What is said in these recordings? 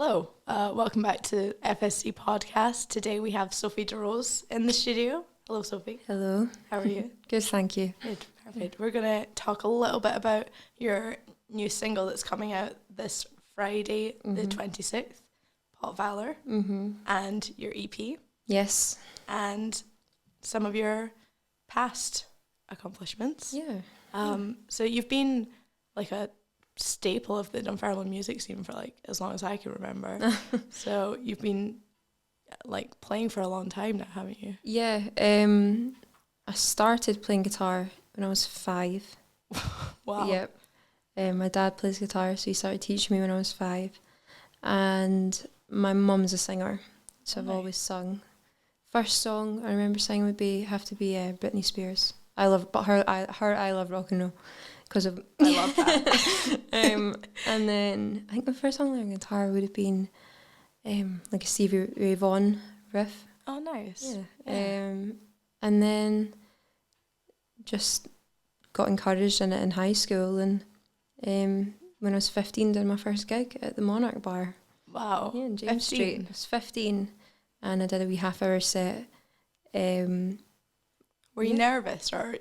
Hello, welcome back to FSC Podcast. Today we have Sophie De Rose in the studio. Hello, Sophie. Hello. How are you? Good, thank you. Good, perfect. We're going to talk a little bit about your new single that's coming out this Friday, the 26th, Valor, and your EP, Yes. and some of your past accomplishments. Yeah. So you've been like a staple of the Dunfermline music scene for like as long as I can remember. So you've been like playing for a long time now, haven't you? Yeah. I started playing guitar when I was 5. Wow. Yep. My dad plays guitar, so he started teaching me when I was 5. And my mum's a singer, so I've always sung. First song I remember singing would have to be Britney Spears. I love rock and roll. Because of I love that. And then I think my first song on guitar would have been like a Stevie Ray Vaughan riff. Oh, nice. Yeah. And then just got encouraged in it in high school, and when I was 15 did my first gig at the Monarch Bar. Wow. Yeah, in James 15. Street. I was 15 and I did a wee half-hour set. Were you nervous, or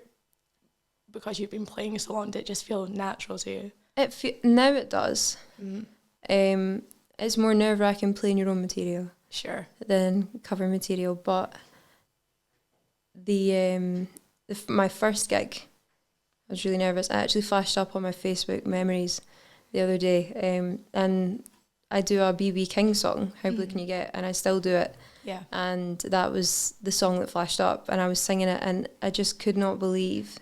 because you've been playing so long, did it just feel natural to you? Now it does. Mm. It's more nerve-wracking playing your own material Sure. than cover material, but my first gig, I was really nervous. I actually flashed up on my Facebook memories the other day, and I do a B.B. King song, How Blue Can You Get, and I still do it. Yeah. And that was the song that flashed up, and I was singing it, and I just could not believe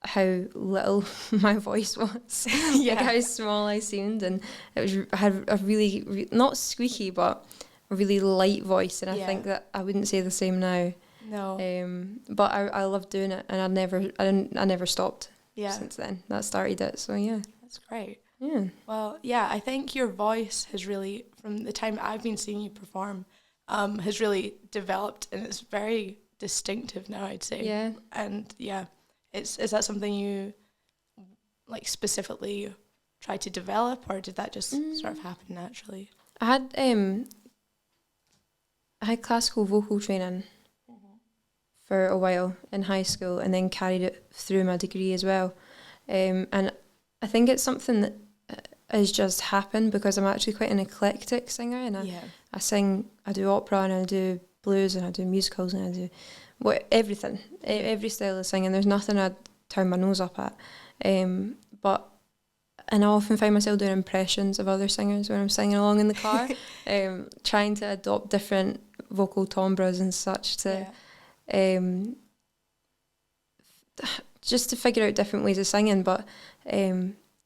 how little my voice was. Yeah. Like how small I seemed, and I had a really not squeaky but a really light voice, and I think that I wouldn't say the same now. No. But I loved doing it, and I never stopped. Yeah. Since then that started it. So yeah. That's great. Yeah. Well, yeah, I think your voice has really, from the time I've been seeing you perform, has really developed, and it's very distinctive now, I'd say. Yeah. And yeah, is that something you like specifically try to develop, or did that just sort of happen naturally? I had classical vocal training for a while in high school, and then carried it through my degree as well. And I think it's something that has just happened because I'm actually quite an eclectic singer, and I sing, I do opera, and I do blues, and I do musicals, and I do everything, every style of singing. There's nothing I'd turn my nose up at. And I often find myself doing impressions of other singers when I'm singing along in the car, trying to adopt different vocal timbres and such to just to figure out different ways of singing, but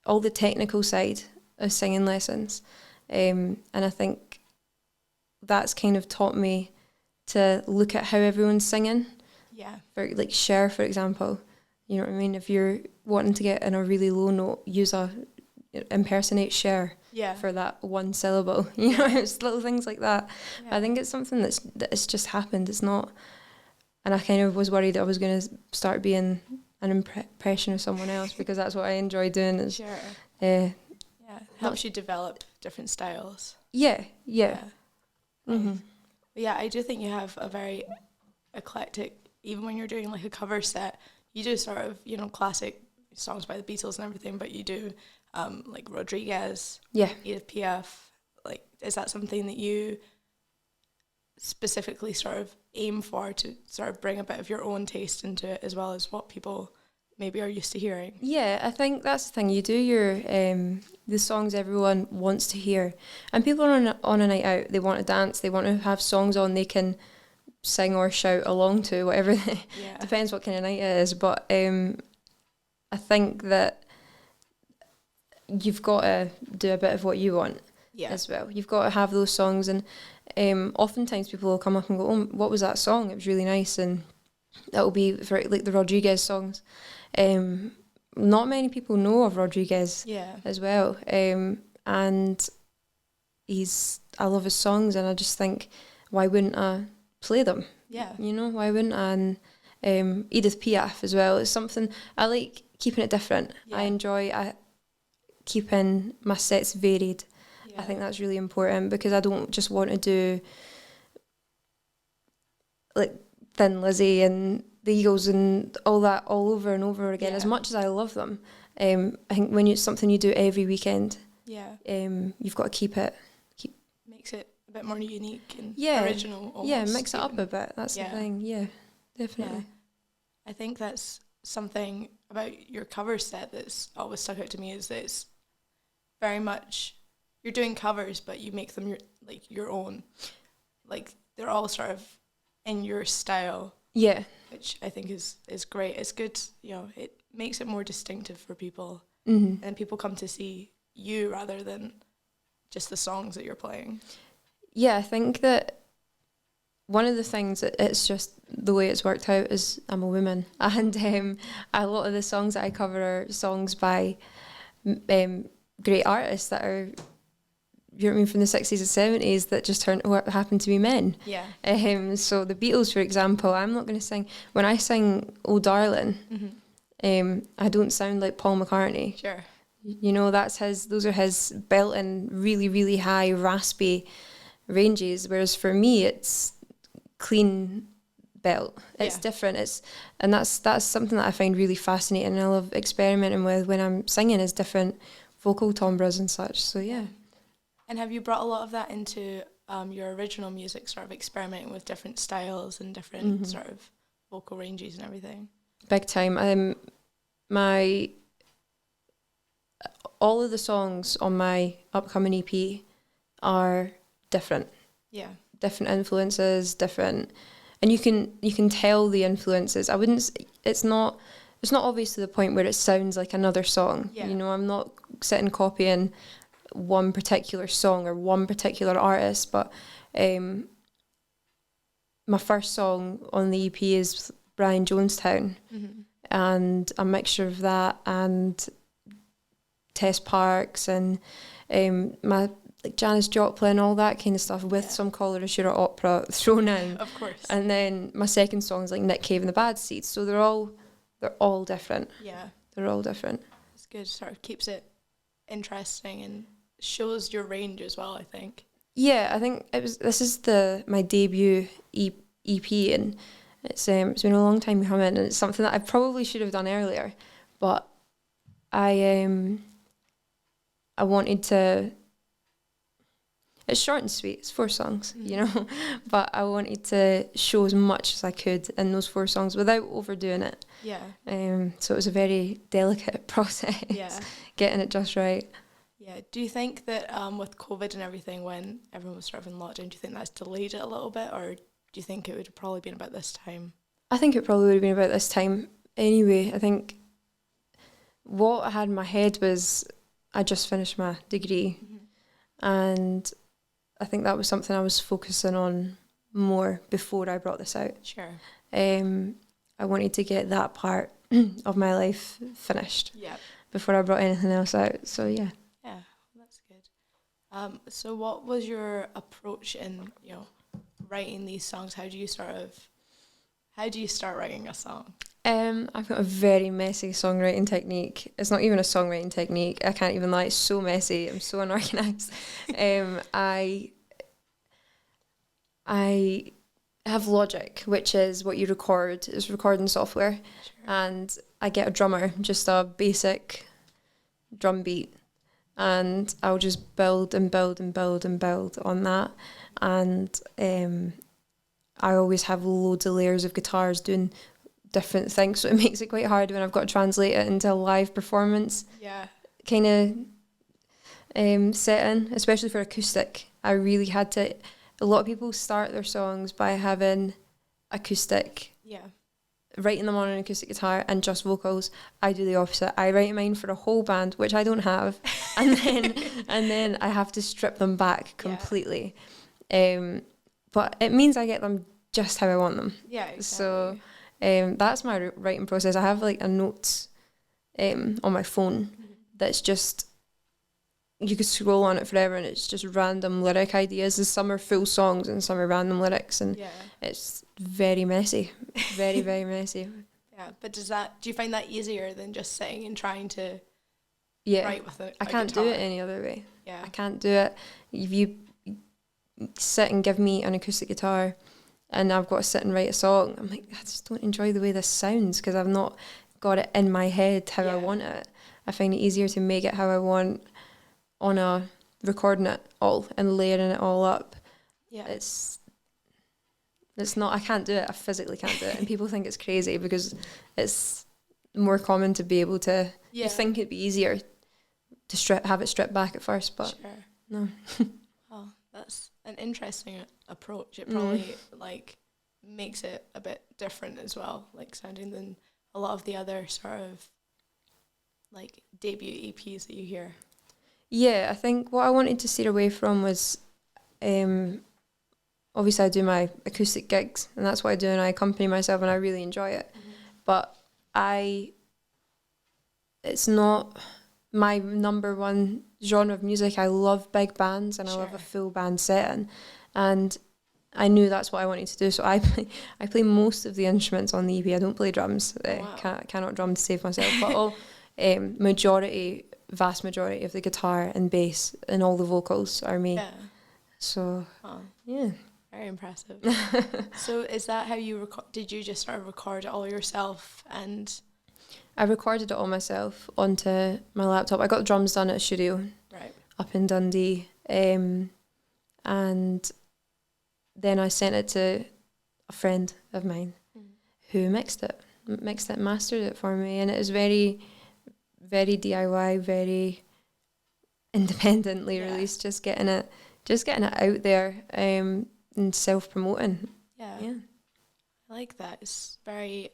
all the technical side of singing lessons, and I think that's kind of taught me to look at how everyone's singing. Yeah. For like Cher, for example, you know what I mean? If you're wanting to get in a really low note, impersonate Cher for that one syllable. You know, it's little things like that. Yeah. I think it's something that's just happened. It's not, and I kind of was worried that I was going to start being an impression of someone else, because that's what I enjoy doing. Is, sure. Yeah. Helps you develop different styles. Yeah. Mm-hmm. Yeah, I do think you have a very eclectic, even when you're doing like a cover set, you do sort of, classic songs by the Beatles and everything, but you do like Rodriguez, Edith Piaf. Like, is that something that you specifically sort of aim for, to sort of bring a bit of your own taste into it as well as what people maybe are used to hearing? Yeah, I think that's the thing. You do your the songs everyone wants to hear, and people are on a night out, they want to dance, they want to have songs on they can sing or shout along to, whatever. Depends what kind of night it is, but I think that you've got to do a bit of what you want as well. You've got to have those songs, and oftentimes people will come up and go, "Oh, what was that song? It was really nice," and that will be for like the Rodriguez songs. Not many people know of Rodriguez as well, and I love his songs, and I just think, why wouldn't I play them? Yeah, why wouldn't I? And Edith Piaf as well is something I like, keeping it different. I enjoy keeping my sets varied. I think that's really important, because I don't just want to do like Thin Lizzy and the Eagles and all that all over and over again. As much as I love them, I think when it's something you do every weekend, you've got to keep makes it a bit more unique and original. Almost, mix it up a bit. That's the thing. Yeah, definitely. I think that's something about your cover set that's always stuck out to me, is that it's very much, you're doing covers, but you make them your own. Like, they're all sort of in your style. Yeah. Which I think is great. It's good, it makes it more distinctive for people. Mm-hmm. And people come to see you rather than just the songs that you're playing. Yeah, I think that one of the things that it's just the way it's worked out is I'm a woman, and a lot of the songs that I cover are songs by great artists that are, you know what I mean, from the 60s and 70s that just happen to be men. Yeah. So the Beatles, for example, I'm not going to sing, when I sing "Oh Darling," I don't sound like Paul McCartney. Sure. You know, those are his belting, really, really high, raspy ranges, whereas for me it's clean belt. It's different. And that's something that I find really fascinating, and I love experimenting with when I'm singing, is different vocal timbres and such. So yeah. And have you brought a lot of that into your original music, sort of experimenting with different styles and different sort of vocal ranges and everything? Big time. All of the songs on my upcoming EP are different. Yeah. Different influences, different, and you can tell the influences. It's not obvious to the point where it sounds like another song. Yeah. You know, I'm not sitting copying one particular song or one particular artist, but my first song on the EP is Brian Jonestown, and a mixture of that and Tess Parks and my Janis Joplin, all that kind of stuff, with some Cholera Opera thrown in. Of course. And then my second song is like Nick Cave and the Bad Seeds. So they're all different. Yeah. They're all different. It's good. Sort of keeps it interesting and shows your range as well, I think. Yeah, I think this is my debut EP, and it's been a long time coming, and it's something that I probably should have done earlier, but I wanted to. It's short and sweet. It's 4 songs, you know, but I wanted to show as much as I could in those 4 songs without overdoing it. Yeah. So it was a very delicate process. Yeah. Getting it just right. Yeah. Do you think that with COVID and everything, when everyone was sort of in lockdown, do you think that's delayed it a little bit, or do you think it would have probably been about this time? I think it probably would have been about this time anyway. I think what I had in my head was I just finished my degree, and I think that was something I was focusing on more before I brought this out. Sure. I wanted to get that part of my life finished before I brought anything else out. So yeah. Yeah, that's good. So what was your approach in, writing these songs? How do you start writing a song? I've got a very messy songwriting technique. It's not even a songwriting technique. I can't even lie. It's so messy. I'm so unorganized. I have Logic, which is what you record. It's recording software. Sure. And I get a drummer, just a basic drum beat. And I'll just build and build and build and build on that. And I always have loads of layers of guitars doing different things, so it makes it quite hard when I've got to translate it into a live performance kind of setting, especially for acoustic. I really had to. A lot of people start their songs by having acoustic, writing them on an acoustic guitar and just vocals. I do the opposite. I write mine for a whole band, which I don't have, and then I have to strip them back completely. But it means I get them just how I want them. Yeah, exactly. So that's my writing process. I have like a notes on my phone that's just, you could scroll on it forever, and it's just random lyric ideas. Some are full songs and some are random lyrics, and it's very messy, very, very messy. Yeah, but do you find that easier than just sitting and trying to write with it? I can't do it any other way. Yeah. I can't do it. If you sit and give me an acoustic guitar and I've got to sit and write a song, I'm like, I just don't enjoy the way this sounds because I've not got it in my head how I want it. I find it easier to make it how I want on a recording it all and layering it all up. Yeah. It's not, I can't do it. I physically can't do it. And people think it's crazy because it's more common to be able to, you think it'd be easier to have it stripped back at first, but no. Oh, that's an interesting approach. It probably like makes it a bit different as well, like sounding than a lot of the other sort of like debut EPs that you hear. Yeah, I think what I wanted to steer away from was, obviously I do my acoustic gigs and that's what I do and I accompany myself and I really enjoy it. But it's not my number one genre of music. I love big bands and I love a full band setting, and I knew that's what I wanted to do. So I play most of the instruments on the EP. I don't play drums. Cannot drum to save myself. But all vast majority of the guitar and bass and all the vocals are me. Yeah. So yeah. Very impressive. So is that how you did you just sort of record it all yourself? And I recorded it all myself onto my laptop. I got the drums done at a studio up in Dundee, and then I sent it to a friend of mine who mixed it, mastered it for me, and it was very, very DIY, very independently released, just getting it out there, and self-promoting. Yeah. I like that. It's very,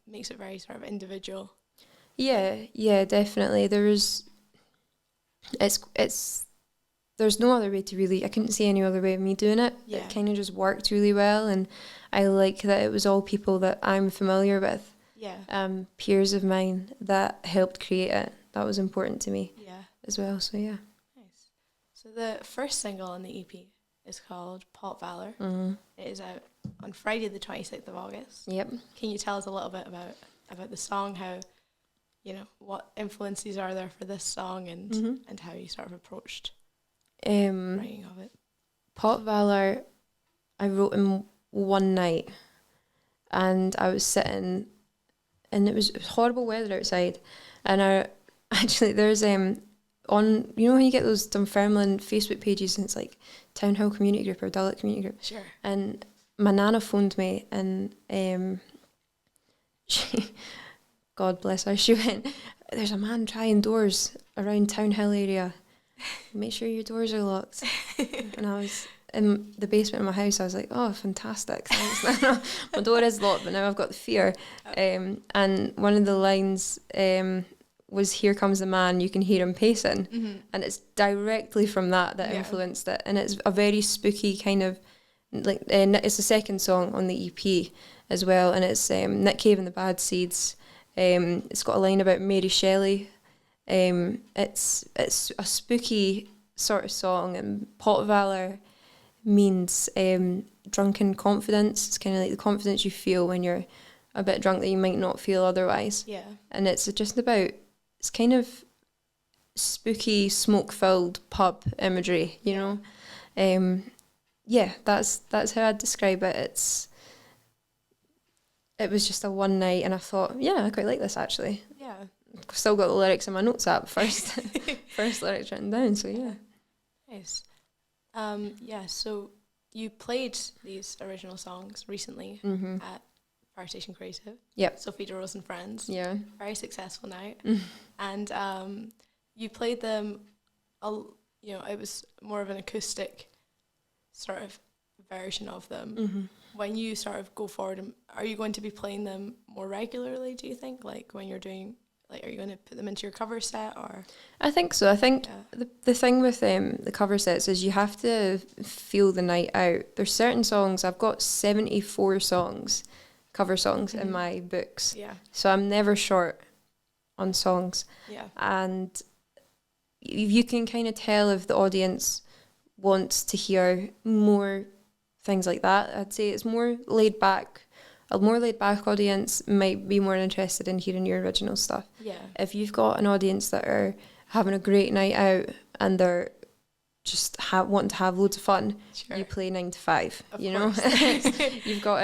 makes it very sort of individual. Yeah, definitely. There's no other way to really, I couldn't see any other way of me doing it. Yeah. It kind of just worked really well, and I like that it was all people that I'm familiar with. Yeah. Peers of mine that helped create it. That was important to me. Yeah. As well, so yeah. Nice. So the first single on the EP is called Pop Valor. It is out on Friday the 26th of August. Yep. Can you tell us a little bit about the song, how, what influences are there for this song, and how you sort of approached writing of it? Pop Valor, I wrote in one night, and I was sitting, and it was horrible weather outside, and there's on, when you get those Dunfermline Facebook pages and it's like Town Hall Community Group or Dulwich Community Group. Sure. And my nana phoned me and she, God bless her, she went, there's a man trying doors around Town Hill area. Make sure your doors are locked. And I was in the basement of my house. I was like, oh, fantastic, thanks. My door is locked, but now I've got the fear. And one of the lines was "Here comes the man, you can hear him pacing," and it's directly from that influenced it, and it's a very spooky kind of like. It's the second song on the EP as well, and it's Nick Cave and the Bad Seeds. It's got a line about Mary Shelley. It's a spooky sort of song, and Pop Valor means drunken confidence. It's kind of like the confidence you feel when you're a bit drunk that you might not feel otherwise. Yeah. And it's just about, it's kind of spooky, smoke-filled pub imagery, you know? That's how I'd describe it. It was just a one night, and I thought, I quite like this actually. Yeah. I've still got the lyrics in my notes app first lyrics written down, so yeah. Nice. So you played these original songs recently at Fire Station Creative. Yep. Sophie De Rose and Friends. Yeah. Very successful night. And you played them, it was more of an acoustic sort of version of them. When you sort of go forward, are you going to be playing them more regularly, do you think? Like when you're doing, are you going to put them into your cover set, or? I think so. I think the thing with the cover sets is you have to feel the night out. There's certain songs, I've got 74 cover songs in my books. Yeah. So I'm never short on songs. Yeah. And you can kind of tell if the audience wants to hear more things like that. I'd say it's more laid back. A more laid back audience might be more interested in hearing your original stuff. Yeah. If you've got an audience that are having a great night out and they're just wanting to have loads of fun, Sure. you play 9 to 5. Of you know, course. you've got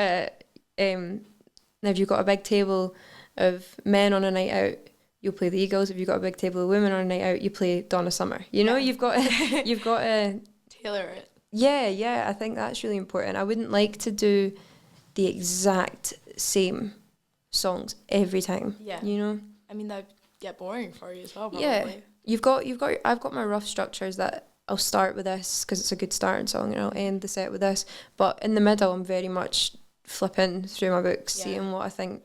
if you've got a big table of men on a night out, you'll play the Eagles. If you've got a big table of women on a night out, you play Donna Summer. You know, you've got to tailor it. Yeah, I think that's really important. I wouldn't like to do the exact same songs every time. Yeah. You know? I mean, that'd get boring for you as well, probably. Yeah. I've got my rough structures that I'll start with this because it's a good starting song, and I'll end the set with this. But in the middle, I'm very much flipping through my books, seeing what I think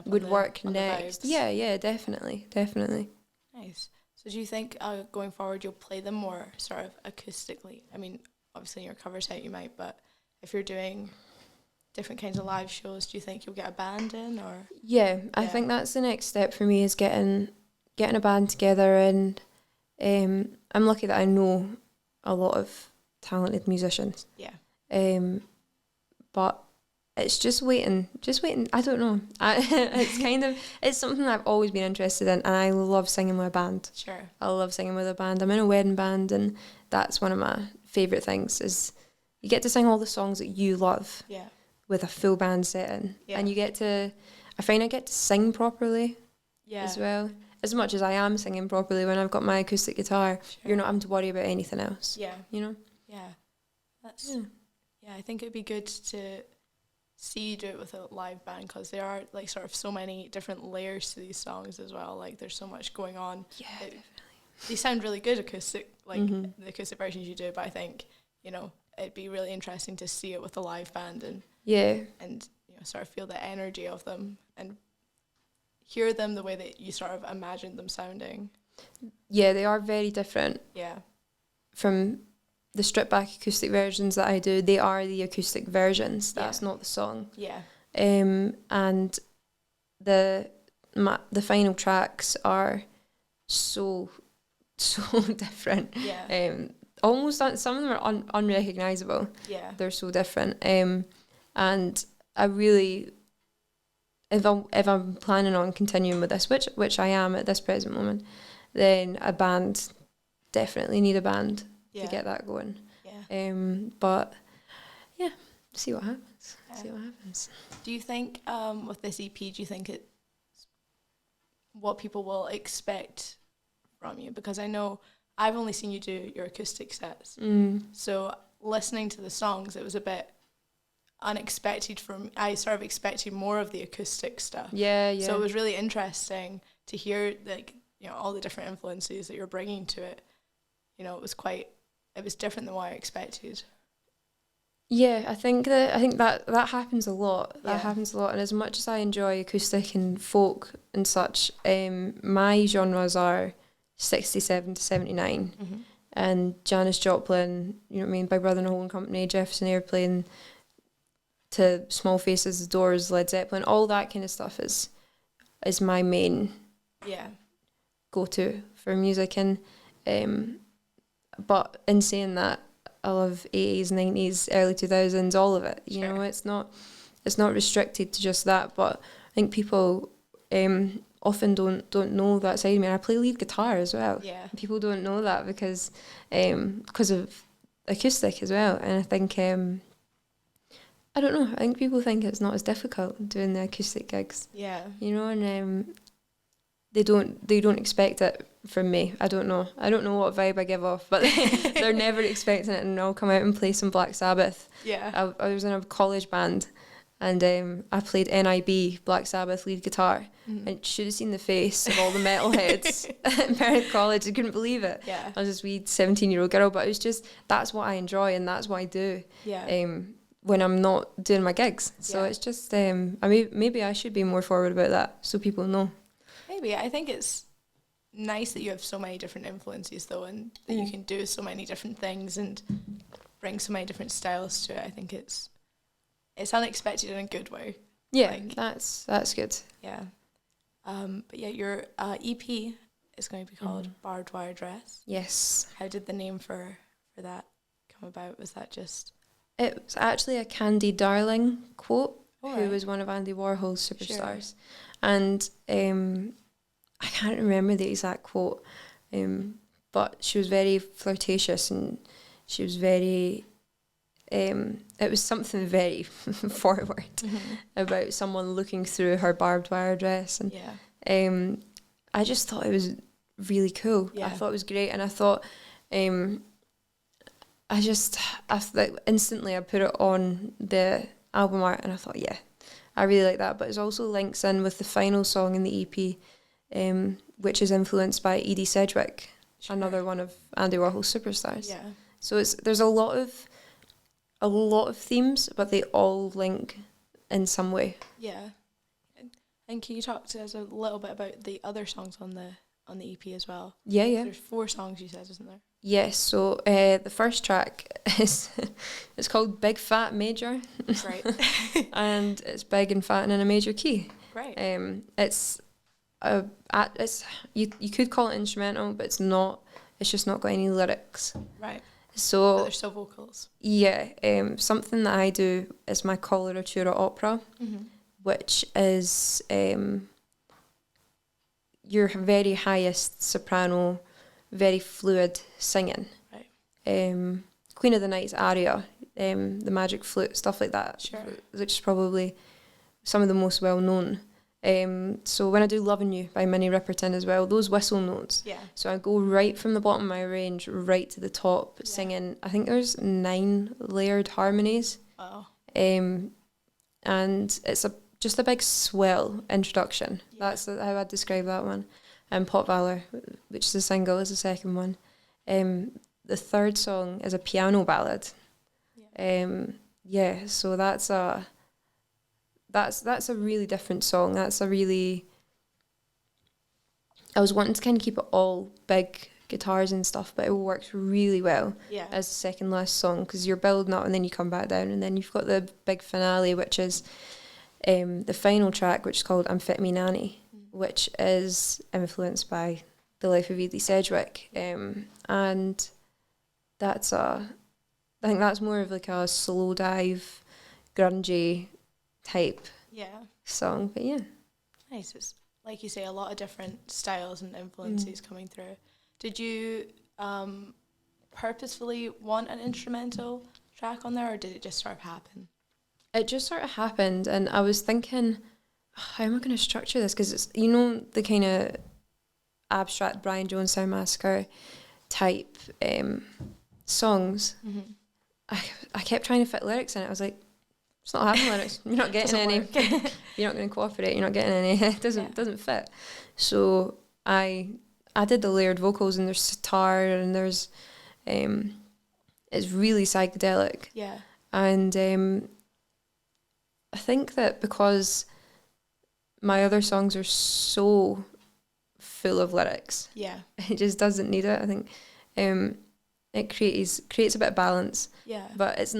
would work next. Yeah, definitely. Nice. So do you think going forward you'll play them more sort of acoustically? I mean, obviously in your cover set you might, but if you're doing different kinds of live shows, do you think you'll get a band in? Or I think that's the next step for me, is getting a band together, and I'm lucky that I know a lot of talented musicians. Yeah. But it's just waiting. I don't know. It's something I've always been interested in, and I love singing with a band. Sure. I love singing with a band. I'm in a wedding band, and that's one of my favourite things, is you get to sing all the songs that you love. Yeah. With a full band setting. Yeah. And I find I get to sing properly. Yeah. As well. As much as I am singing properly when I've got my acoustic guitar, you're not having to worry about anything else. Yeah. You know? Yeah. Yeah, I think it'd be good to see you do it with a live band, because there are like sort of so many different layers to these songs as well. Like there's so much going on. Yeah, definitely. They sound really good acoustic, like the acoustic versions you do, but I think, you know, it'd be really interesting to see it with a live band and you know, sort of feel the energy of them and hear them the way that you sort of imagined them sounding. Yeah, they are very different. Yeah. From the stripped back acoustic versions that I do, they are the acoustic versions. That's not the song. Yeah. And the final tracks are so different. Yeah. Almost some of them are unrecognisable. Yeah. They're so different. And I really, if I'm planning on continuing with this, which I am at this present moment, then a band, definitely need a band to get that going. Yeah. But yeah, see what happens. Do you think with this EP, do you think it's what people will expect from you? Because I know I've only seen you do your acoustic sets. So listening to the songs, it was a bit unexpected I sort of expected more of the acoustic stuff. Yeah. So it was really interesting to hear, like, you know, all the different influences that you're bringing to it. You know, it was different than what I expected. Yeah, I think that happens a lot. That happens a lot, and as much as I enjoy acoustic and folk and such, my genres are 67 to 79. And Janis Joplin, you know what I mean, Big Brother and the Holding Company, Jefferson Airplane, to Small Faces, The Doors, Led Zeppelin, all that kind of stuff is my main go-to for music. And but in saying that, I love 80s, 90s, early 2000s, all of it. You know, it's not restricted to just that. But I think people often don't know that side of me. And I play lead guitar as well. Yeah. People don't know that because of acoustic as well. And I think I don't know. I think people think it's not as difficult doing the acoustic gigs. Yeah. You know, and they don't expect it from me. I don't know what vibe I give off, but they're never expecting it, and I'll come out and play some Black Sabbath. Yeah. I was in a college band, and I played NIB, Black Sabbath lead guitar, and should have seen the face of all the metalheads in Perth College. I couldn't believe it. Yeah. I was this wee 17-year-old girl, but it was just, that's what I enjoy and that's what I do. Yeah. When I'm not doing my gigs. So it's just, maybe I should be more forward about that so people know. Maybe. I think it's nice that you have so many different influences though, and that you can do so many different things and bring so many different styles to it. I think it's unexpected in a good way. Yeah, that's good. Yeah. But yeah, your EP is going to be called Barbed Wire Dress. Yes. How did the name for that come about? Was that just... It was actually a Candy Darling quote, who was one of Andy Warhol's superstars. Sure. And I can't remember the exact quote, but she was very flirtatious, and she was very, it was something very forward about someone looking through her barbed wire dress. And I just thought it was really cool. I thought it was great, and I thought, instantly I put it on the album art, and I thought, yeah, I really like that. But it also links in with the final song in the EP, which is influenced by Edie Sedgwick, another one of Andy Warhol's superstars. Yeah. So there's a lot of themes, but they all link in some way. Yeah. And can you talk to us a little bit about the other songs on the EP as well? Yeah. There's 4 songs you said, isn't there? Yes. So the first track is it's called Big Fat Major. Right. And it's big and fat and in a major key. Right. It's you could call it instrumental, but it's not. It's just not got any lyrics. Right. So but there's still vocals. Yeah. Something that I do is my Cholera Opera, which is your very highest soprano, very fluid singing. Right. Queen of the Night's aria, the magic flute, stuff like that. Sure. Which is probably some of the most well known. So when I do Lovin' You by Minnie Riperton as well, those whistle notes. Yeah. So I go right from the bottom of my range right to the top, singing. I think there's 9 layered harmonies. Wow. And it's just a big swell introduction. Yeah. That's how I'd describe that one. And Pop Valor, which is a single, is the second one. The third song is a piano ballad. Yeah. So that's a really different song. I was wanting to kind of keep it all big guitars and stuff, but it works really well as the second last song, because you're building up and then you come back down, and then you've got the big finale, which is the final track, which is called Amphetamine Annie, which is influenced by the life of Edie Sedgwick, and I think that's more of like a slow dive, grungy type song. But yeah, nice. It's like you say, a lot of different styles and influences coming through. Did you purposefully want an instrumental track on there, or did it just sort of happen? It just sort of happened, and I was thinking, how am I going to structure this? Because it's, you know, the kind of abstract Brian Jones Sound Massacre type songs. I kept trying to fit lyrics in it. I was like, it's not having lyrics. You're not getting any. You're not going to cooperate. You're not getting any. It doesn't fit. So I did the layered vocals, and there's sitar, and there's it's really psychedelic. Yeah. And I think that because my other songs are so full of lyrics, it just doesn't need it. I think it creates a bit of balance. Yeah. But it's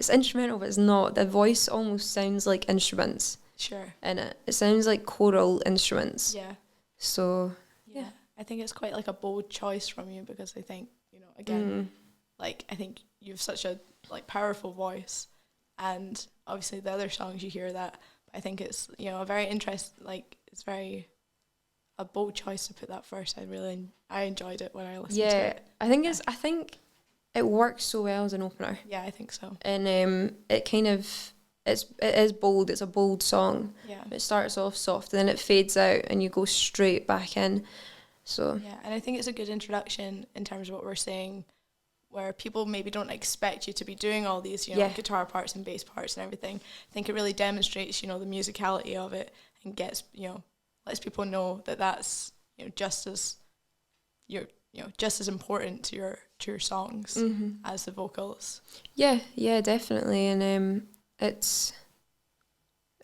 instrumental, but it's not. The voice almost sounds like instruments. Sure. In it. It sounds like choral instruments. Yeah. So yeah. I think it's quite like a bold choice from you, because I think, you know, again, like, I think you have such a like powerful voice, and obviously the other songs you hear that, but I think it's, you know, a very it's very a bold choice to put that first. I enjoyed it when I listened to it. I think it works so well as an opener. Yeah, I think so. And it is bold. It's a bold song. Yeah. It starts off soft, and then it fades out, and you go straight back in. So yeah, and I think it's a good introduction in terms of what we're saying, where people maybe don't expect you to be doing all these, you know, guitar parts and bass parts and everything. I think it really demonstrates, you know, the musicality of it, and gets, you know, lets people know that that's, you know, just as important to your songs as the vocals. Yeah, definitely, and it's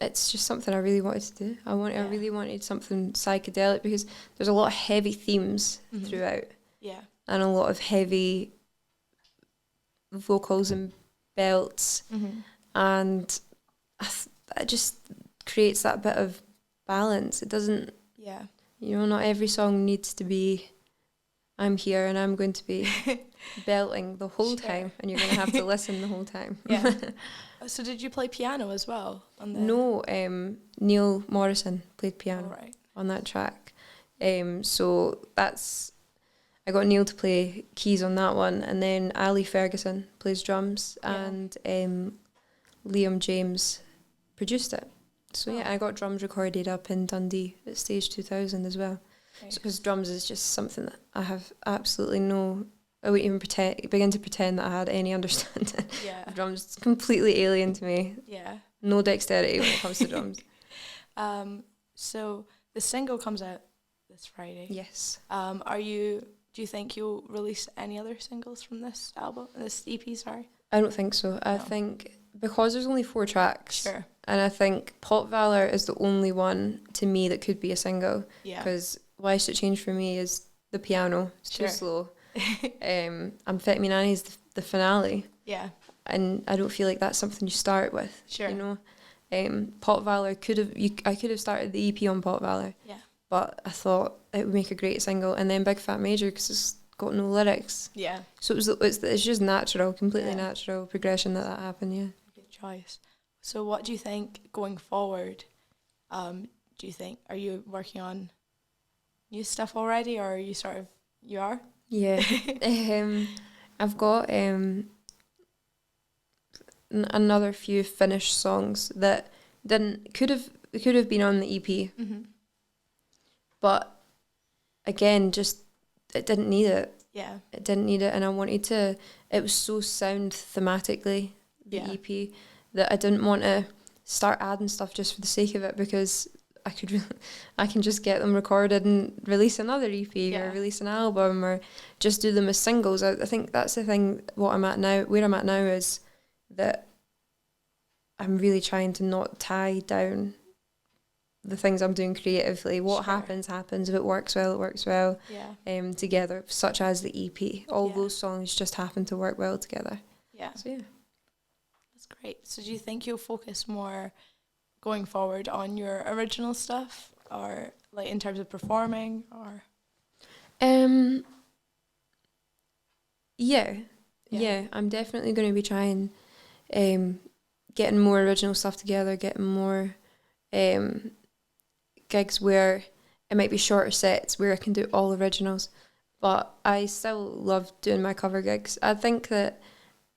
just something I really wanted to do. I really wanted something psychedelic, because there's a lot of heavy themes throughout. Yeah. And a lot of heavy vocals and belts, and it just creates that bit of balance. It doesn't. Yeah. You know, not every song needs to be, I'm here and I'm going to be belting the whole time, and you're going to have to listen the whole time. Yeah. So did you play piano as well? No, Neil Morrison played piano on that track. So that's I got Neil to play keys on that one, and then Ali Ferguson plays drums, and Liam James produced it. So I got drums recorded up in Dundee at Stage 2000 as well. Nice. Because drums is just something that I have absolutely no. I wouldn't even begin to pretend that I had any understanding. Yeah. Drums is completely alien to me. Yeah. No dexterity when it comes to drums. So the single comes out this Friday. Yes. Do you think you'll release any other singles from this album, this EP, sorry? I don't think so. I think because there's only 4 tracks. Sure. And I think Pop Valor is the only one to me that could be a single. Yeah. Because Why Should It Change For Me is the piano. It's too slow. Amphetamine Annie is the finale. Yeah. And I don't feel like that's something you start with. Sure. You know? Pop Valor I could have started the EP on Pop Valor. Yeah. But I thought it would make a great single. And then Big Fat Major, because it's got no lyrics. Yeah. So it's just natural, completely natural progression that happened, yeah. Good choice. So what do you think going forward? Do you think, are you working on new stuff already, or are you you are? Yeah. I've got another few finished songs that could have been on the EP. Mm-hmm. But again, just it didn't need it. Yeah. It didn't need it, and I wanted to. It was so sound thematically, the EP, that I didn't want to start adding stuff just for the sake of it, because I can just get them recorded and release another EP or release an album or just do them as singles. I think that's the thing. Where I'm at now is that I'm really trying to not tie down the things I'm doing creatively. What happens. If it works well, it works well. Yeah. Together, such as the EP. All those songs just happen to work well together. Yeah. So yeah. That's great. So do you think you'll focus more going forward on your original stuff, or like in terms of performing, or? Yeah. I'm definitely going to be trying getting more original stuff together, getting more gigs where it might be shorter sets where I can do all originals, but I still love doing my cover gigs. I think that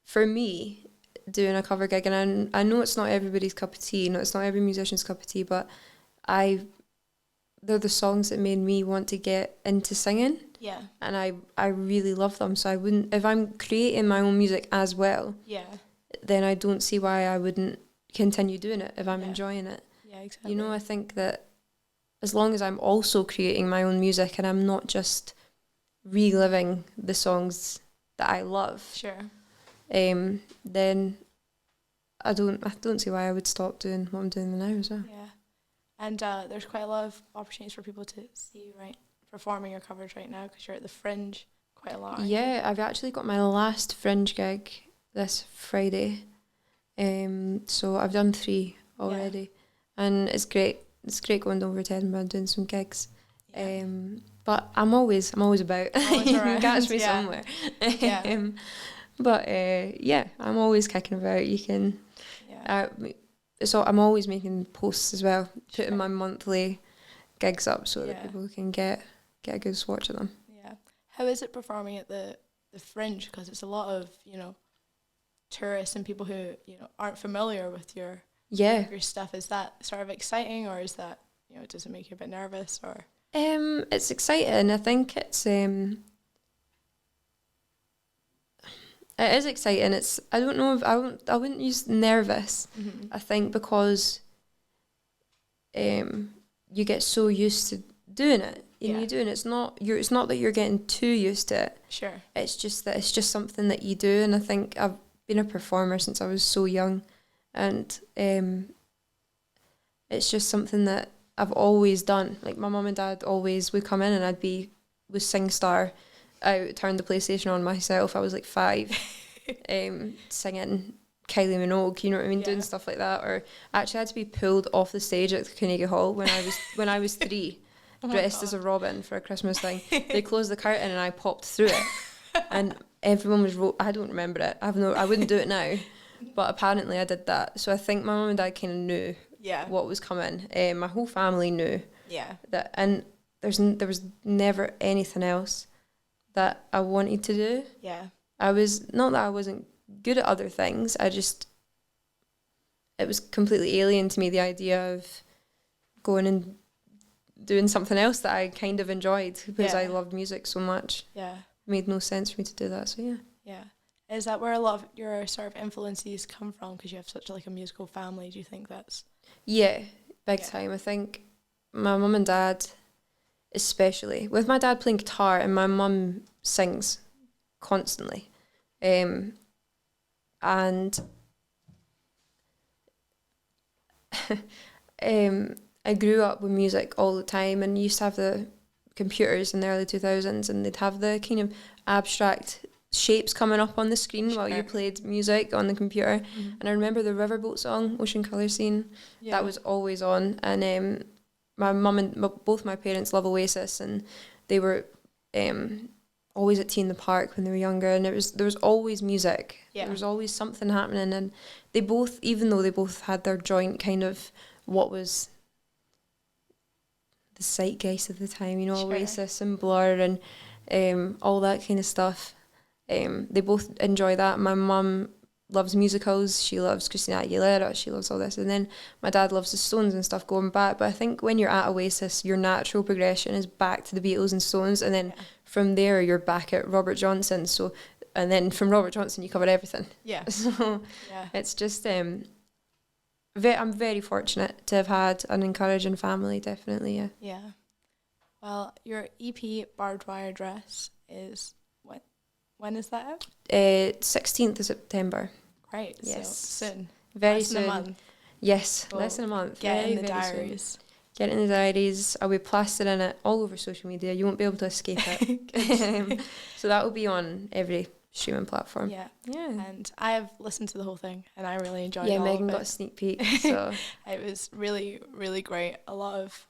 for me, doing a cover gig, and I know it's not everybody's cup of tea, it's not every musician's cup of tea, but they're the songs that made me want to get into singing. Yeah. And I really love them, so I wouldn't, if I'm creating my own music as well, then I don't see why I wouldn't continue doing it if I'm enjoying it. Yeah, exactly. You know, I think that as long as I'm also creating my own music and I'm not just reliving the songs that I love, then I don't see why I would stop doing what I'm doing now as well. Yeah. And there's quite a lot of opportunities for people to see you, right, performing your covers right now, because you're at the Fringe quite a lot. Yeah, I've actually got my last Fringe gig this Friday. So I've done 3 already, and it's great. It's great going over to Edinburgh and doing some gigs. Yeah. But I'm always about. Always You around, can catch me somewhere. Yeah. But I'm always kicking about. You can. So I'm always making posts as well, putting my monthly gigs up so that people can get a good swatch of them. Yeah. How is it performing at the Fringe? Because it's a lot of, tourists and people who, aren't familiar with your stuff. Is that sort of exciting, or is that, does it make you a bit nervous, or? It's exciting. I think it's it is exciting. It's, I don't know if I wouldn't use nervous. Mm-hmm. I think because you get so used to doing it. You do, and it's not that you're getting too used to it. Sure. It's just that it's just something that you do, and I think I've been a performer since I was so young, and it's just something that I've always done. Like my mum and dad always would come in, and I'd be with SingStar. I turned the PlayStation on myself. I was like 5, singing Kylie Minogue, you know what I mean, doing stuff like that. Or actually, I had to be pulled off the stage at the Carnegie Hall when I was 3, dressed as a robin for a Christmas thing. They closed the curtain and I popped through it, and everyone was. I don't remember it. I wouldn't do it now, but apparently I did that. So I think my mum and dad kind of knew what was coming. My whole family knew that, and there was never anything else that I wanted to do. Yeah. I was, not that I wasn't good at other things, it was completely alien to me, the idea of going and doing something else that I kind of enjoyed because I loved music so much. Yeah. It made no sense for me to do that, so yeah. Yeah. Is that where a lot of your sort of influences come from, because you have such like a musical family? Do you think that's... Yeah, big time. I think my mum and dad, especially, with my dad playing guitar and my mum sings constantly. And I grew up with music all the time and used to have the computers in the early 2000s, and they'd have the kind of abstract shapes coming up on the screen while you played music on the computer. And I remember the Riverboat song, Ocean Colour Scene, that was always on. And my mum and both my parents love Oasis, and they were always at Tea in the Park when they were younger, and there was always music. There was always something happening, and they both, even though they both had their joint kind of what was the zeitgeist of the time, you know, Oasis and Blur and all that kind of stuff. They both enjoy that. My mum loves musicals. She loves Christina Aguilera. She loves all this. And then my dad loves the Stones and stuff going back. But I think when you're at Oasis, your natural progression is back to the Beatles and Stones. And then from there, you're back at Robert Johnson. So, and then from Robert Johnson, you cover everything. Yeah. So it's just, I'm very fortunate to have had an encouraging family, definitely, yeah. Yeah. Well, your EP, Barbed Wire Dress, is... When is that out? 16th of September. Great. Yes. So soon. Very less soon. Than a month. Yes, Well, less than a month. Get very, in the very diaries. Soon. Get in the diaries. I'll be plastering it all over social media. You won't be able to escape it. So that will be on every streaming platform. Yeah. Yeah. And I have listened to the whole thing and I really enjoyed it. Yeah, Megan got a sneak peek. So it was really, really great. A lot of,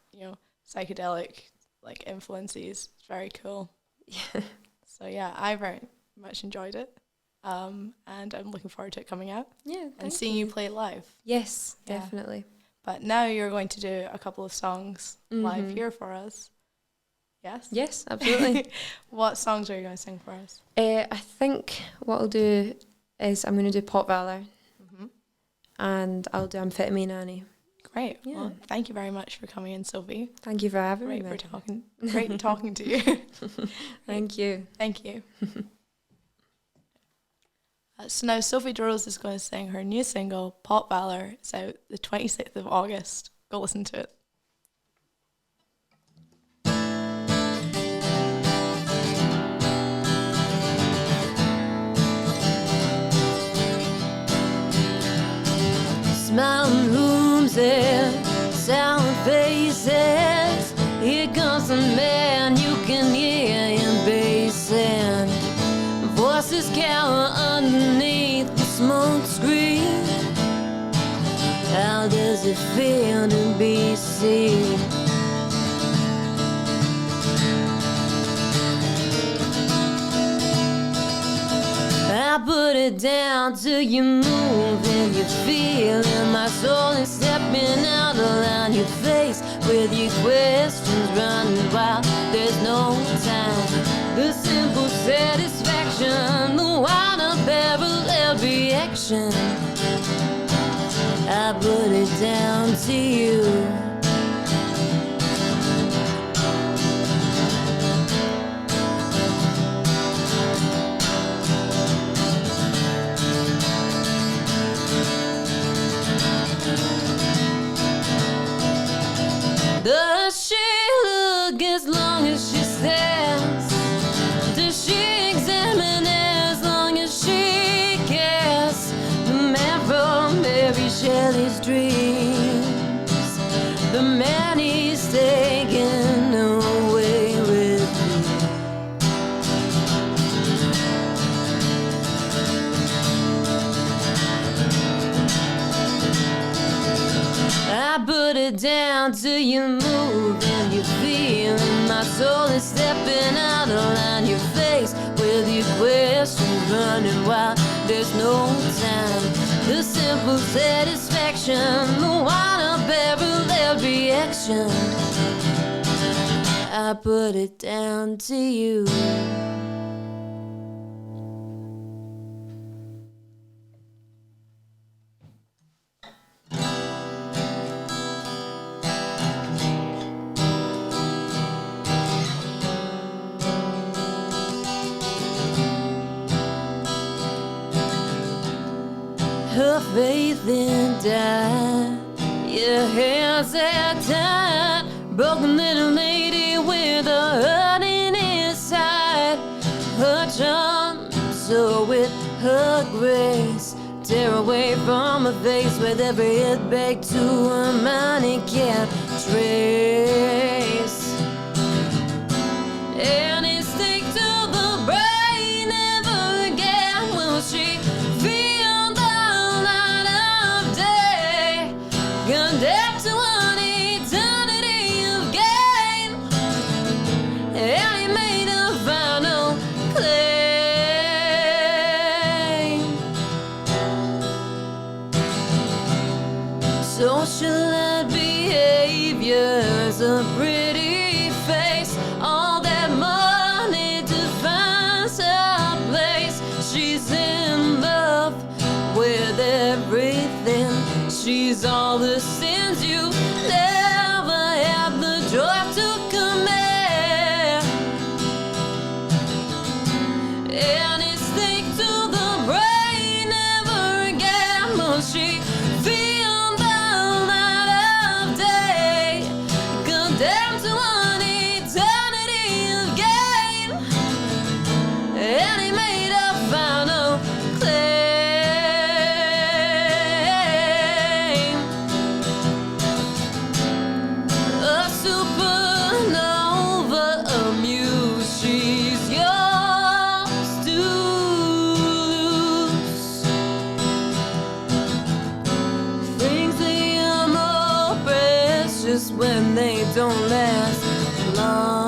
psychedelic like influences. It's very cool. Yeah. So yeah, I very much enjoyed it. And I'm looking forward to it coming out. Yeah. And seeing you play it live. Yes, definitely. But now you're going to do a couple of songs live here for us. Yes? Yes, absolutely. What songs are you going to sing for us? I think what I'll do is I'm going to do Pop Valor. And I'll do Amphetamine Annie. Great. Yeah. Well, thank you very much for coming in, Sophie. Thank you for having me. Great talking to you. Thank you. Thank you. So now Sophie De Rose is going to sing her new single, Pop Valor. It's out the 26th of August. Go listen to it. Smiling rooms and silent faces. Here comes the man you can hear in bass, and voices cower underneath the smoke screen. How does it feel to be seen? I put it down till you move and you feel it. My soul is stepping out around your face with your questions running wild. There's no time. The simple satisfaction, the wild unparalleled reaction. I put it down to you. Does she look as long as she stands? Does she examine as long as she cares? The man from Mary Shelley's dreams, the man he's taken away with me. I put it down till you move and you feel it. My soul is stepping out around your face with your questions running wild. There's no time. The simple satisfaction, the wild unparalleled reaction. I I put it down to you. Her faith in died. Your hands are tied. Broken little lady with a hurting inside. Her charm, so with her grace, tear away from her face with every hit back to her mind and can't trace. And it's stick to the brain, never again will she feel the light of day. Condemned to an eternity of gain, and he made a final claim. Socialite behaviors, a pretty face, all that money defines her place. She's in love with everything. She's all the sins you never had the joy to commit. And it's thick to the brain, never again will she feel the light of day. Condemned to an eternity of gain, and he made a final claim. A supernova, a muse, she's yours to lose. Things that are more precious when they don't last long.